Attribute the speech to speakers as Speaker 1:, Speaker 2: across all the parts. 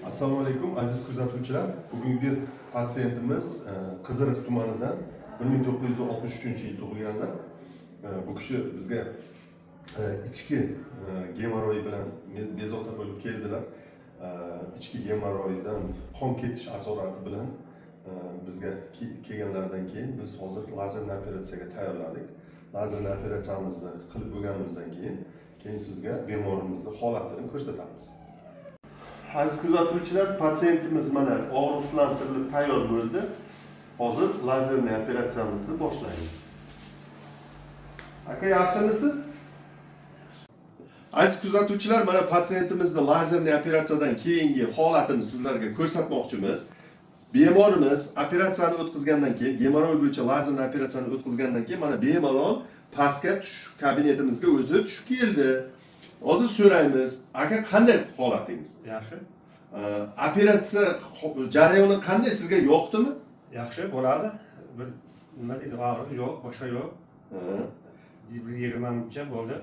Speaker 1: Assalomu alaykum aziz kuzatuvchilar. Bugungi patsiyentimiz Qiziriq tumanidan 1963-yil tug'ilganlar. Bu kishi bizga ichki gemoroy bilan bezovta bo'lib keldilar. İchki gemoroydan qon ketish asorati bilan bizga kelganlaridan keyin biz hozir lazerli operatsiyaga tayyorladik. Lazerli operatsiyamizni qilib bo'lganimizdan keyin sizga bemorimizni holatini ko'rsatamiz. Aziz kuzatuvchilar, patsiyentimiz mana og'riqsizlantirilib tayyor bo'ldi. Hozir lazerli operatsiyamizni boshlaymiz. Aka, yaxshimisiz? Aziz kuzatuvchilar, mana patsiyentimizni lazerli operatsiyadan keyingi holatini sizlarga ko'rsatmoqchimiz. Bemorimiz operatsiyani o'tkazgandan keyin, gemoroy bo'yicha lazerli operatsiyani o'tkazgandan keyin mana bemalol pastga tushib kabinetimizga o'zi tushib keldi. Hozir so'raymiz, aka, qanday holatingiz?
Speaker 2: Yaxshi.
Speaker 1: Operatsiya jarayoni qanday, sizga yoqdimi?
Speaker 2: Yaxshi bo'ladi. Bir nima deydi, og'riq yo'q, boshqa yo'q. Bir 20 minutcha bo'ldi.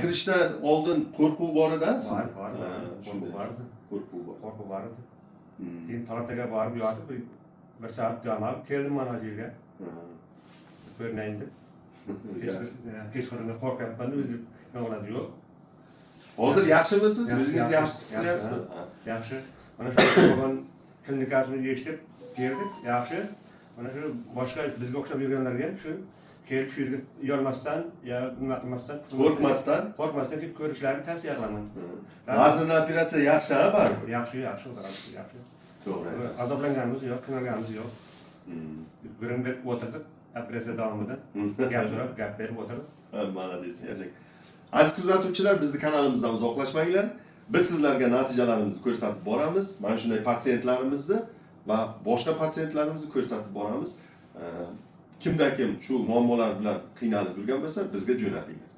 Speaker 1: Kirishdan oldin qo'rquv bor edi?
Speaker 2: Bor. Qo'rquv bor edi. Keyin palataga borib yotib, bir soat jo'nab keldim mana bu yerga. Ko'rinayin deb. Kechqurunga qo'rqyapman, o'zi noladi yo'q.
Speaker 1: Hozir yaxshimisiz? O'zingizni yaxshi his qilyapsizmi?
Speaker 2: Yaxshi. Mana shu bo'lgan klinikasini eshitib keldik. Yaxshi. Mana shu boshqa bizga o'xshab yurganlarga ham shu kelib shu yerga uyalmasdan, yo nima qilmasdan, qo'rqmasdan kelib ko'rishlarini tavsiya qilaman.
Speaker 1: Lazerli operatsiya yaxshi, ha, baribir?
Speaker 2: Yaxshi.
Speaker 1: To'g'ri.
Speaker 2: Azoblanganimiz yo'q, qiynalganimiz yo'q. Birinbek o'tirdik. Operatsiya davomida gap berib o'tirib.
Speaker 1: Malades, yashang. Aziz kuzatuvchilar, bizni kanalimizdan uzoqlashmanglar. Biz sizlarga natijalarimizni ko'rsatib boramiz. Mana shunday patsiyentlarimizni va boshqa patsiyentlarimizni ko'rsatib boramiz. Kimda kim shu muammolar bilan qiynalib yurgan bo'lsa, bizga jo'natinglar.